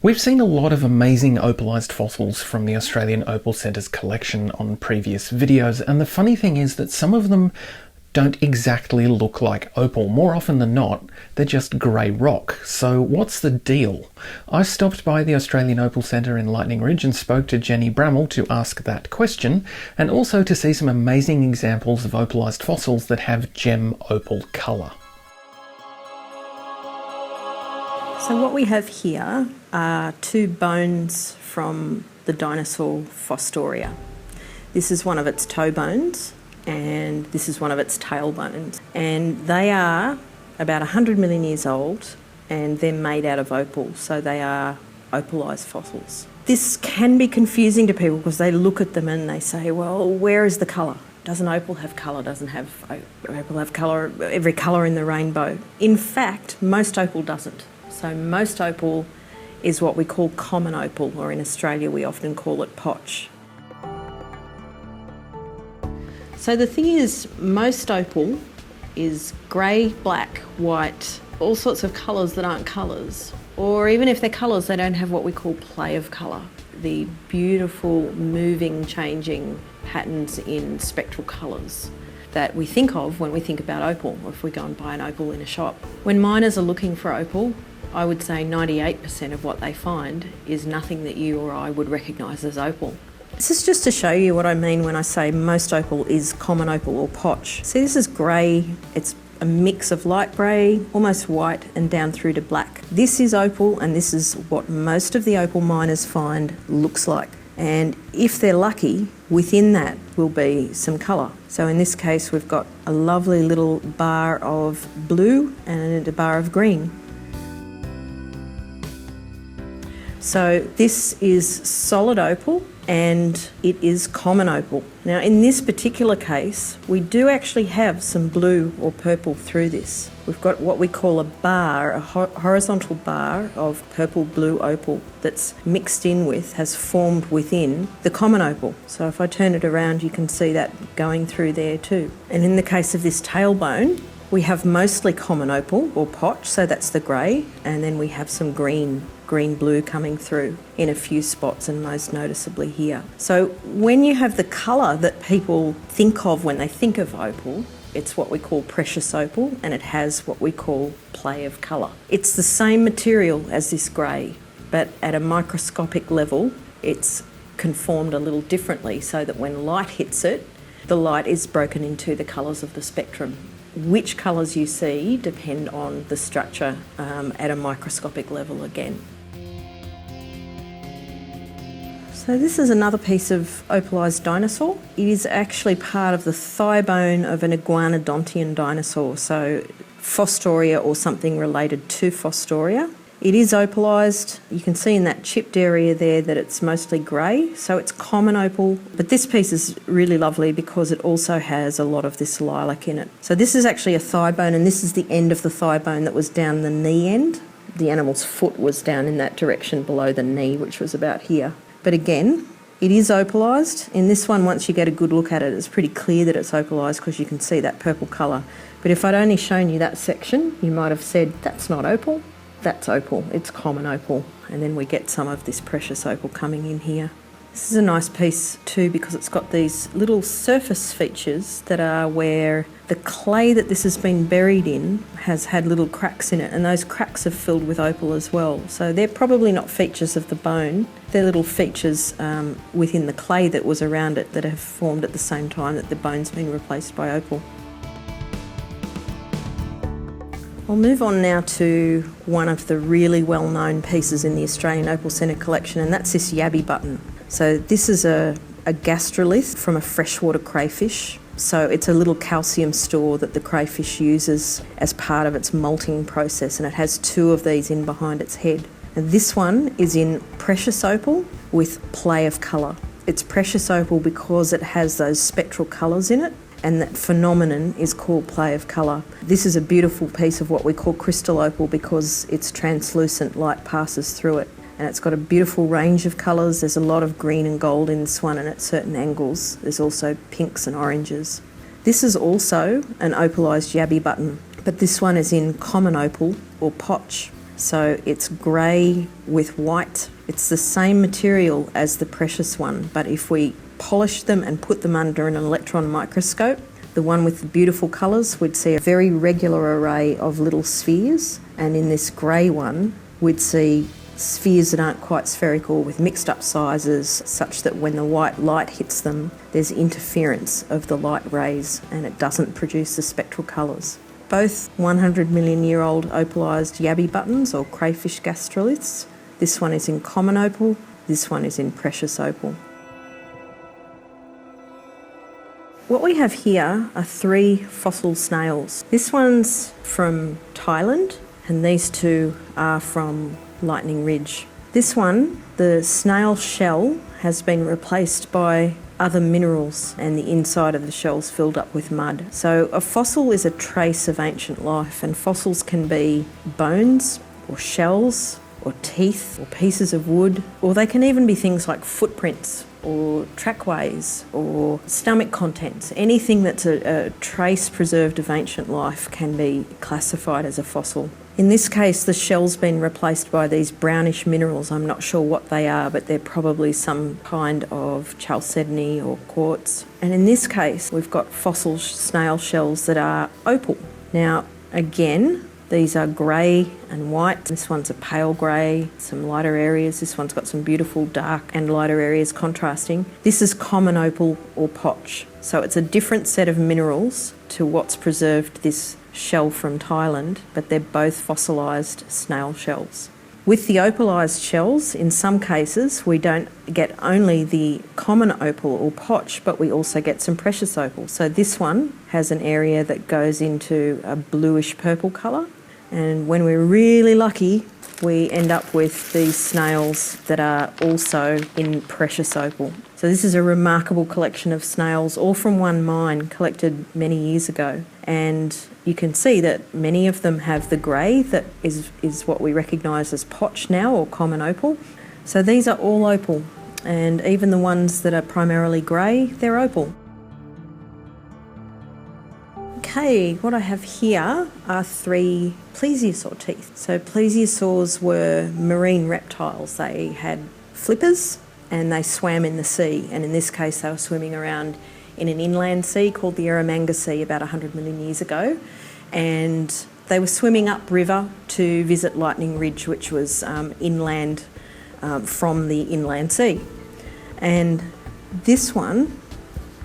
We've seen a lot of amazing opalised fossils from the Australian Opal Centre's collection on previous videos, and the funny thing is that some of them don't exactly look like opal. More often than not, they're just grey rock. So what's the deal? I stopped by the Australian Opal Centre in Lightning Ridge and spoke to Jenni Brammall to ask that question, and also to see some amazing examples of opalised fossils that have gem opal colour. So what we have here are two bones from the dinosaur Fostoria. This is one of its toe bones and this is one of its tail bones. And they are about 100 million years old and they're made out of opal, so they are opalised fossils. This can be confusing to people because they look at them and they say, well, where is the colour? Doesn't opal have colour? Doesn't opal have colour, every colour in the rainbow? In fact, most opal doesn't. So most opal is what we call common opal, or in Australia we often call it potch. So the thing is, most opal is grey, black, white, all sorts of colours that aren't colours. Or even if they're colours, they don't have what we call play of colour. The beautiful, moving, changing patterns in spectral colours that we think of when we think about opal, or if we go and buy an opal in a shop. When miners are looking for opal, I would say 98% of what they find is nothing that you or I would recognise as opal. This is just to show you what I mean when I say most opal is common opal or potch. See, this is grey, it's a mix of light grey, almost white, and down through to black. This is opal, and this is what most of the opal miners find looks like. And if they're lucky, within that will be some colour. So in this case, we've got a lovely little bar of blue and a bar of green. So this is solid opal and it is common opal. Now in this particular case, we do actually have some blue or purple through this. We've got what we call a bar, a horizontal bar of purple blue opal that's mixed in with, has formed within the common opal. So if I turn it around, you can see that going through there too. And in the case of this tailbone, we have mostly common opal or potch, so that's the grey, and then we have some green-blue coming through in a few spots, and most noticeably here. So when you have the colour that people think of when they think of opal, it's what we call precious opal, and it has what we call play of colour. It's the same material as this grey, but at a microscopic level, it's conformed a little differently so that when light hits it, the light is broken into the colours of the spectrum. Which colours you see depend on the structure at a microscopic level again. So this is another piece of opalised dinosaur. It is actually part of the thigh bone of an iguanodontian dinosaur, so Fostoria or something related to Fostoria. It is opalised. You can see in that chipped area there that it's mostly grey, so it's common opal. But this piece is really lovely because it also has a lot of this lilac in it. So this is actually a thigh bone, and this is the end of the thigh bone that was down the knee end. The animal's foot was down in that direction below the knee, which was about here. But again, it is opalised. In this one, once you get a good look at it, it's pretty clear that it's opalised because you can see that purple colour. But if I'd only shown you that section, you might have said, that's not opal. That's opal, it's common opal, and then we get some of this precious opal coming in here. This is a nice piece too because it's got these little surface features that are where the clay that this has been buried in has had little cracks in it, and those cracks are filled with opal as well. So they're probably not features of the bone, they're little features within the clay that was around it that have formed at the same time that the bone's been replaced by opal. I'll move on now to one of the really well-known pieces in the Australian Opal Centre collection, and that's this yabby button. So this is a gastrolith from a freshwater crayfish. So it's a little calcium store that the crayfish uses as part of its molting process, and it has two of these in behind its head. And this one is in precious opal with play of colour. It's precious opal because it has those spectral colours in it, and that phenomenon is called play of colour. This is a beautiful piece of what we call crystal opal because it's translucent, light passes through it. And it's got a beautiful range of colours. There's a lot of green and gold in this one, and at certain angles there's also pinks and oranges. This is also an opalised yabby button, but this one is in common opal or potch. So it's grey with white. It's the same material as the precious one, but if we polish them and put them under an electron microscope, the one with the beautiful colours, we'd see a very regular array of little spheres, and in this grey one, we'd see spheres that aren't quite spherical with mixed up sizes, such that when the white light hits them, there's interference of the light rays and it doesn't produce the spectral colours. Both 100 million year old opalised yabby buttons or crayfish gastroliths. This one is in common opal, this one is in precious opal. What we have here are 3 fossil snails. This one's from Thailand and these 2 are from Lightning Ridge. This one, the snail shell, has been replaced by other minerals and the inside of the shell's filled up with mud. So a fossil is a trace of ancient life, and fossils can be bones or shells or teeth or pieces of wood, or they can even be things like footprints or trackways or stomach contents. Anything that's a trace preserved of ancient life can be classified as a fossil. In this case, the shell's been replaced by these brownish minerals. I'm not sure what they are, but they're probably some kind of chalcedony or quartz. And in this case, we've got fossil snail shells that are opal. Now, again, these are grey and white. This one's a pale grey, some lighter areas. This one's got some beautiful dark and lighter areas contrasting. This is common opal or potch. So it's a different set of minerals to what's preserved this shell from Thailand, but they're both fossilised snail shells. With the opalised shells, in some cases, we don't get only the common opal or potch, but we also get some precious opal. So this one has an area that goes into a bluish purple colour, and when we're really lucky, we end up with these snails that are also in precious opal. So this is a remarkable collection of snails, all from one mine collected many years ago. And you can see that many of them have the grey that is what we recognise as potch now, or common opal. So these are all opal, and even the ones that are primarily grey, they're opal. Okay, what I have here are 3 plesiosaur teeth. So plesiosaurs were marine reptiles. They had flippers and they swam in the sea, and in this case they were swimming around in an inland sea called the Eromanga Sea about 100 million years ago, and they were swimming upriver to visit Lightning Ridge, which was inland from the inland sea. And this one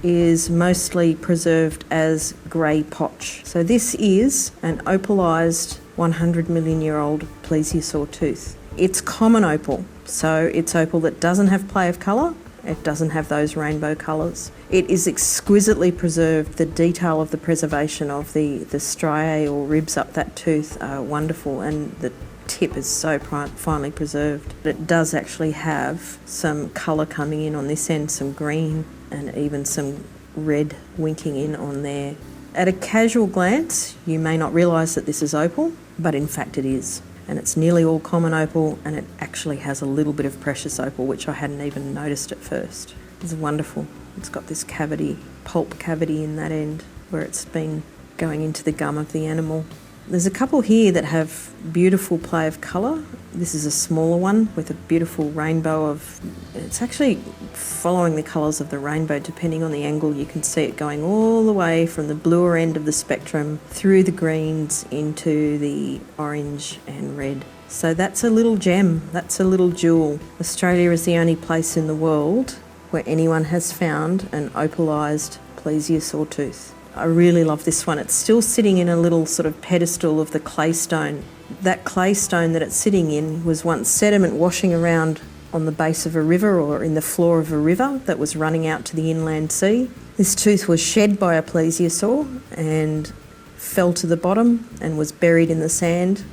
is mostly preserved as grey potch. So this is an opalised 100 million year old plesiosaur tooth. It's common opal, so it's opal that doesn't have play of colour, it doesn't have those rainbow colours. It is exquisitely preserved. The detail of the preservation of the striae or ribs up that tooth are wonderful, and the tip is so finely preserved. It does actually have some colour coming in on this end, some green and even some red winking in on there. At a casual glance, you may not realise that this is opal, but in fact it is. And it's nearly all common opal, and it actually has a little bit of precious opal, which I hadn't even noticed at first. It's wonderful. It's got this cavity, pulp cavity in that end, where it's been going into the gum of the animal. There's a couple here that have beautiful play of colour. This is a smaller one with a beautiful rainbow of... It's actually following the colours of the rainbow. Depending on the angle, you can see it going all the way from the bluer end of the spectrum through the greens into the orange and red. So that's a little gem, that's a little jewel. Australia is the only place in the world where anyone has found an opalised plesiosaur tooth. I really love this one. It's still sitting in a little sort of pedestal of the claystone. That claystone that it's sitting in was once sediment washing around on the base of a river or in the floor of a river that was running out to the inland sea. This tooth was shed by a plesiosaur and fell to the bottom and was buried in the sand.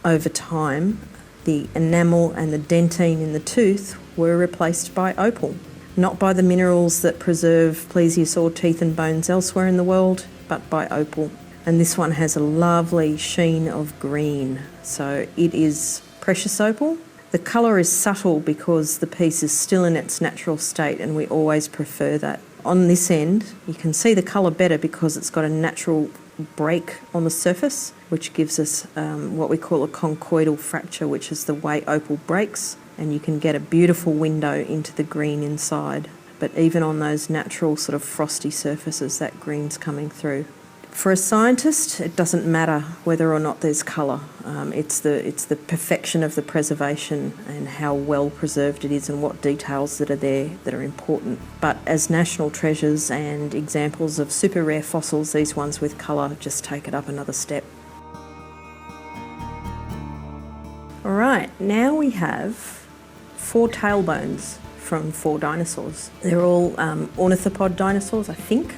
Over time, the enamel and the dentine in the tooth were replaced by opal. Not by the minerals that preserve plesiosaur teeth and bones elsewhere in the world, but by opal. And this one has a lovely sheen of green. So it is precious opal. The colour is subtle because the piece is still in its natural state, and we always prefer that. On this end, you can see the colour better because it's got a natural break on the surface, which gives us what we call a conchoidal fracture, which is the way opal breaks, and you can get a beautiful window into the green inside. But even on those natural sort of frosty surfaces, that green's coming through. For a scientist, it doesn't matter whether or not there's colour. It's the perfection of the preservation and how well preserved it is and what details that are there that are important. But as national treasures and examples of super rare fossils, these ones with colour just take it up another step. All right, now we have 4 tailbones from 4 dinosaurs. They're all ornithopod dinosaurs, I think.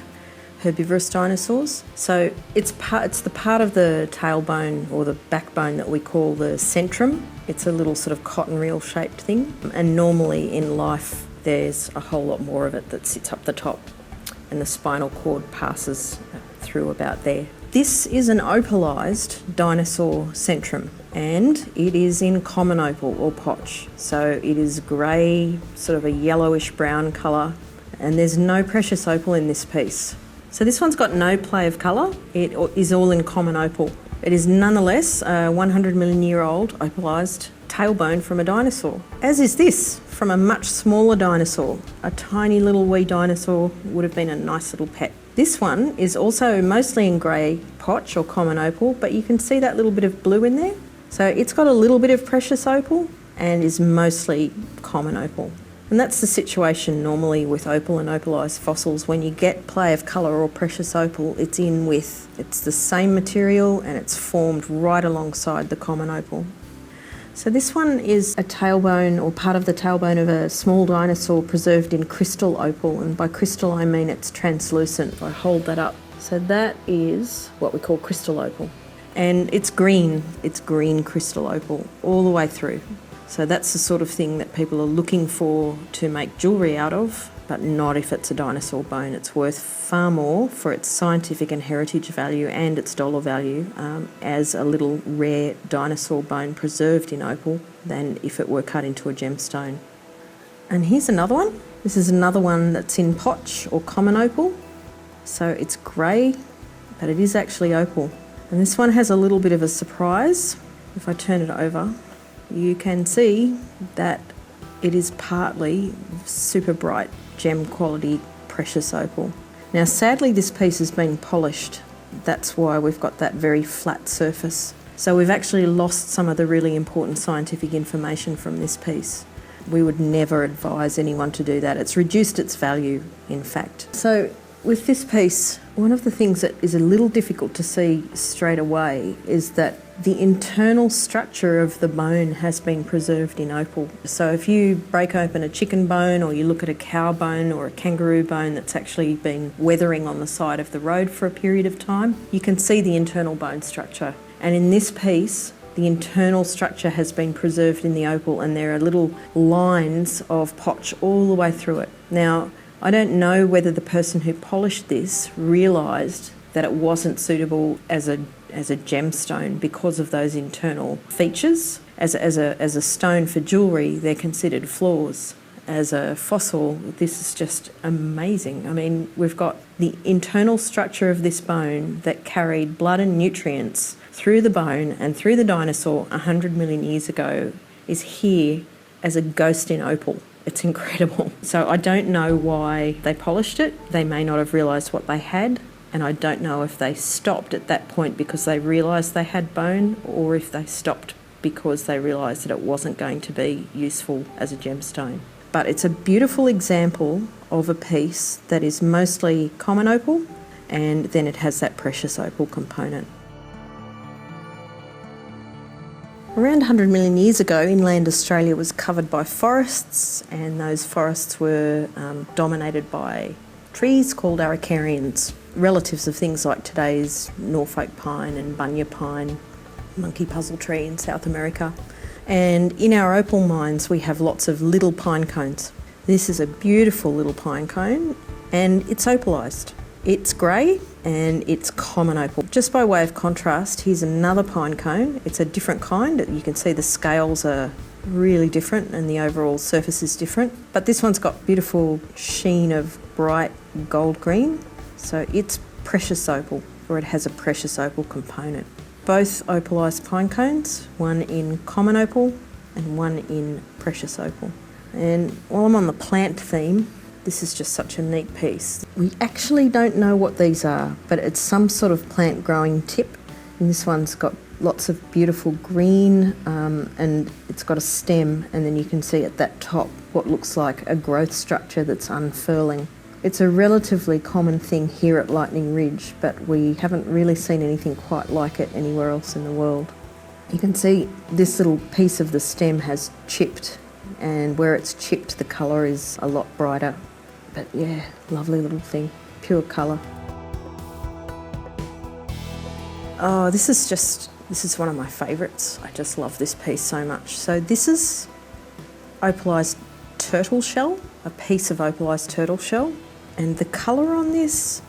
Herbivorous dinosaurs. So it's the part of the tailbone or the backbone that we call the centrum. It's a little sort of cotton reel shaped thing, and normally in life there's a whole lot more of it that sits up the top, and the spinal cord passes through about there. This is an opalised dinosaur centrum, and it is in common opal or potch. So it is grey, sort of a yellowish brown colour, and there's no precious opal in this piece. So this one's got no play of colour. It is all in common opal. It is nonetheless a 100 million year old opalised tailbone from a dinosaur, as is this from a much smaller dinosaur. A tiny little wee dinosaur would have been a nice little pet. This one is also mostly in grey potch or common opal, but you can see that little bit of blue in there. So it's got a little bit of precious opal and is mostly common opal. And that's the situation normally with opal and opalised fossils. When you get play of colour or precious opal, it's the same material and it's formed right alongside the common opal. So this one is a tailbone or part of the tailbone of a small dinosaur preserved in crystal opal, and by crystal I mean it's translucent. If I hold that up. So that is what we call crystal opal. And it's green crystal opal all the way through. So that's the sort of thing that people are looking for to make jewellery out of, but not if it's a dinosaur bone. It's worth far more for its scientific and heritage value and its dollar value as a little rare dinosaur bone preserved in opal than if it were cut into a gemstone. And here's another one. This is another one that's in potch or common opal. So it's grey, but it is actually opal. And this one has a little bit of a surprise. If I turn it over, you can see that it is partly super bright gem quality precious opal. Now sadly this piece has been polished. That's why we've got that very flat surface. So we've actually lost some of the really important scientific information from this piece. We would never advise anyone to do that. It's reduced its value, in fact. So with this piece, one of the things that is a little difficult to see straight away is that the internal structure of the bone has been preserved in opal. So if you break open a chicken bone, or you look at a cow bone or a kangaroo bone that's actually been weathering on the side of the road for a period of time, you can see the internal bone structure. And in this piece, the internal structure has been preserved in the opal, and there are little lines of potch all the way through it. Now, I don't know whether the person who polished this realised that it wasn't suitable as a gemstone because of those internal features. As a stone for jewellery, they're considered flaws. As a fossil, this is just amazing. I mean, we've got the internal structure of this bone that carried blood and nutrients through the bone and through the dinosaur 100 million years ago is here as a ghost in opal. It's incredible. So I don't know why they polished it. They may not have realised what they had, and I don't know if they stopped at that point because they realised they had bone, or if they stopped because they realised that it wasn't going to be useful as a gemstone. But it's a beautiful example of a piece that is mostly common opal, and then it has that precious opal component. Around 100 million years ago, inland Australia was covered by forests, and those forests were dominated by trees called araucarians, relatives of things like today's Norfolk pine and bunya pine, monkey puzzle tree in South America. And in our opal mines, we have lots of little pine cones. This is a beautiful little pine cone, and it's opalised. It's grey and it's common opal. Just by way of contrast, here's another pine cone. It's a different kind. You can see the scales are really different and the overall surface is different. But this one's got beautiful sheen of bright gold green. So it's precious opal or it has a precious opal component. Both opalised pine cones, one in common opal and one in precious opal. And while I'm on the plant theme, this is just such a neat piece. We actually don't know what these are, but it's some sort of plant growing tip. And this one's got lots of beautiful green and it's got a stem, and then you can see at that top what looks like a growth structure that's unfurling. It's a relatively common thing here at Lightning Ridge, but we haven't really seen anything quite like it anywhere else in the world. You can see this little piece of the stem has chipped, and where it's chipped the colour is a lot brighter. But yeah, lovely little thing, pure colour. Oh, this is one of my favourites. I just love this piece so much. So this is opalised turtle shell, a piece of opalised turtle shell. And the colour on this,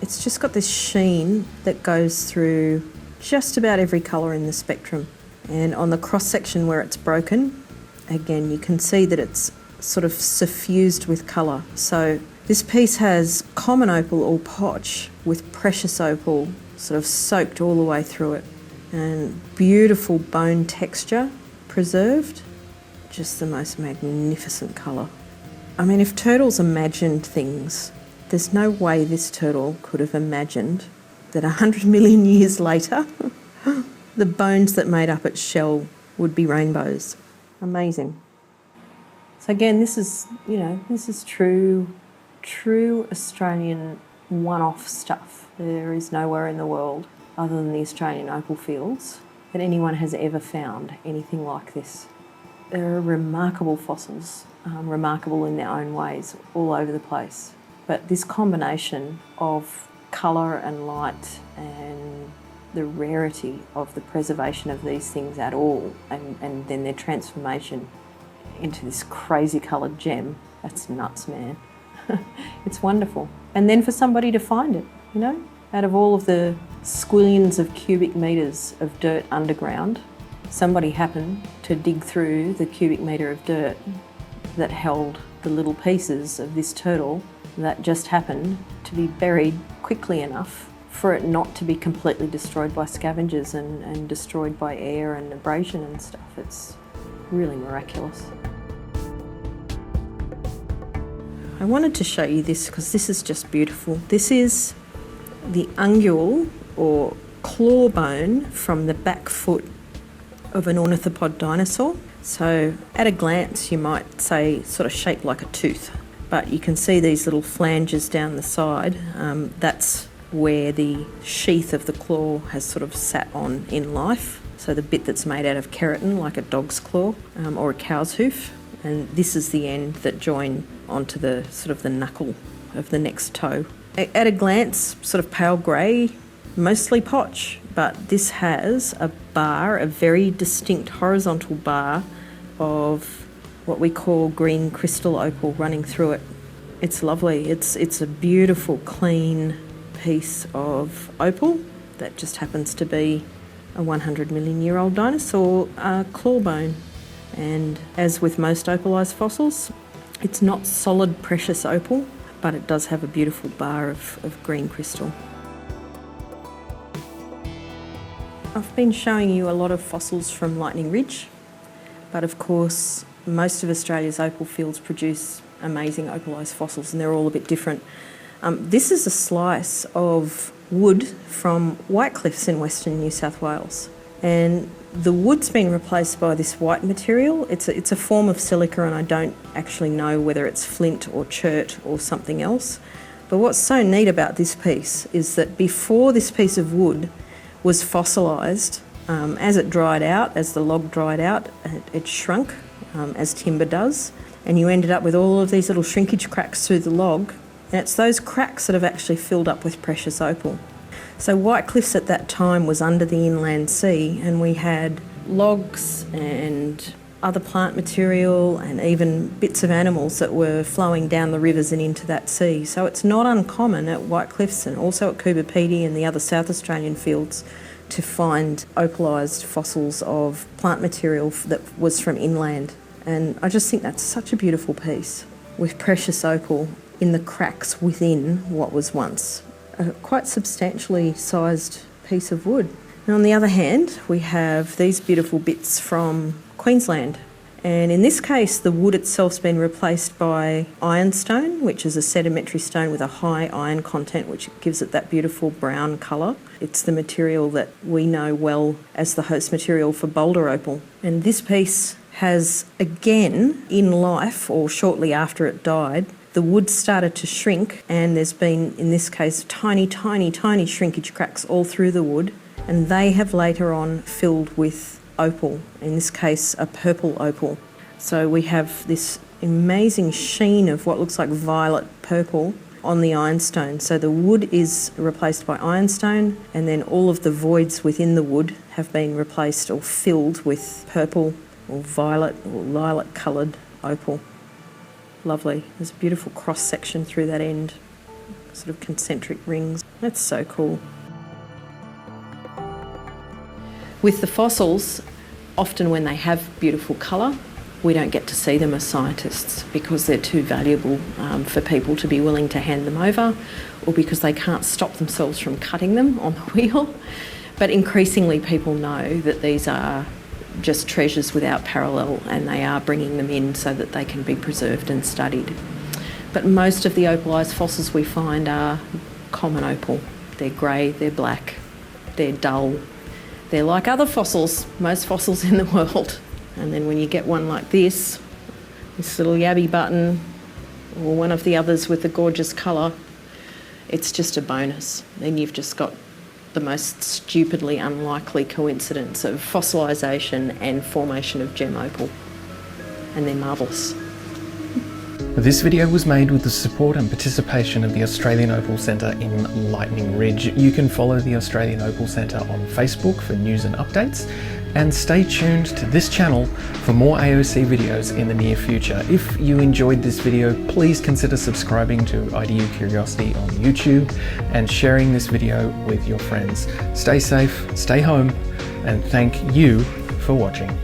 it's just got this sheen that goes through just about every colour in the spectrum. And on the cross section where it's broken, again, you can see that it's sort of suffused with colour. So this piece has common opal or potch with precious opal sort of soaked all the way through it. And beautiful bone texture preserved. Just the most magnificent colour. I mean, if turtles imagined things, there's no way this turtle could have imagined that 100 million years later, the bones that made up its shell would be rainbows. Amazing. So again, this is true Australian one-off stuff. There is nowhere in the world other than the Australian opal fields that anyone has ever found anything like this. There are remarkable fossils, remarkable in their own ways, all over the place. But this combination of colour and light and the rarity of the preservation of these things at all, and then their transformation into this crazy coloured gem, that's nuts, man. It's wonderful. And then for somebody to find it, you know, out of all of the squillions of cubic metres of dirt underground, somebody happened to dig through the cubic metre of dirt that held the little pieces of this turtle that just happened to be buried quickly enough for it not to be completely destroyed by scavengers and destroyed by air and abrasion and stuff. It's really miraculous. I wanted to show you this because this is just beautiful. This is the ungule or claw bone from the back foot of an ornithopod dinosaur. So at a glance you might say sort of shaped like a tooth, but you can see these little flanges down the side. That's where the sheath of the claw has sort of sat on in life. So the bit that's made out of keratin, like a dog's claw or a cow's hoof, and this is the end that join onto the sort of the knuckle of the next toe. At a glance, sort of pale grey, mostly potch, but this has a bar, a very distinct horizontal bar of what we call green crystal opal running through it. It's lovely. It's a beautiful, clean piece of opal that just happens to be a 100 million year old dinosaur claw bone. And as with most opalised fossils, it's not solid precious opal, but it does have a beautiful bar of green crystal. I've been showing you a lot of fossils from Lightning Ridge, but of course most of Australia's opal fields produce amazing opalised fossils, and they're all a bit different. This is a slice of wood from White Cliffs in Western New South Wales, and the wood's been replaced by this white material. It's a form of silica, and I don't actually know whether it's flint or chert or something else. But what's so neat about this piece is that before this piece of wood was fossilised, as it dried out, as the log dried out, it shrunk, as timber does, and you ended up with all of these little shrinkage cracks through the log, and it's those cracks that have actually filled up with precious opal. So White Cliffs at that time was under the inland sea, and we had logs and other plant material and even bits of animals that were flowing down the rivers and into that sea. So it's not uncommon at White Cliffs and also at Coober Pedy and the other South Australian fields to find opalised fossils of plant material that was from inland. And I just think that's such a beautiful piece with precious opal in the cracks within what was once a quite substantially sized piece of wood. And on the other hand, we have these beautiful bits from Queensland. And in this case, the wood itself's been replaced by ironstone, which is a sedimentary stone with a high iron content, which gives it that beautiful brown colour. It's the material that we know well as the host material for boulder opal. And this piece has, again, in life, or shortly after it died, the wood started to shrink, and there's been, in this case, tiny, tiny, tiny shrinkage cracks all through the wood, and they have later on filled with opal, in this case a purple opal. So we have this amazing sheen of what looks like violet purple on the ironstone. So the wood is replaced by ironstone, and then all of the voids within the wood have been replaced or filled with purple or violet or lilac coloured opal. Lovely. There's a beautiful cross section through that end, sort of concentric rings. That's so cool. With the fossils, often when they have beautiful colour, we don't get to see them as scientists because they're too valuable for people to be willing to hand them over, or because they can't stop themselves from cutting them on the wheel. But increasingly people know that these are just treasures without parallel, and they are bringing them in so that they can be preserved and studied. But most of the opalised fossils we find are common opal. They're grey, they're black, they're dull. They're like other fossils, most fossils in the world. And then when you get one like this little yabby button, or one of the others with the gorgeous colour, it's just a bonus. Then you've just got the most stupidly unlikely coincidence of fossilisation and formation of gem opal. And they're marvellous. This video was made with the support and participation of the Australian Opal Centre in Lightning Ridge. You can follow the Australian Opal Centre on Facebook for news and updates, and stay tuned to this channel for more AOC videos in the near future. If you enjoyed this video, please consider subscribing to IDU Curiosity on YouTube and sharing this video with your friends. Stay safe, stay home, and thank you for watching.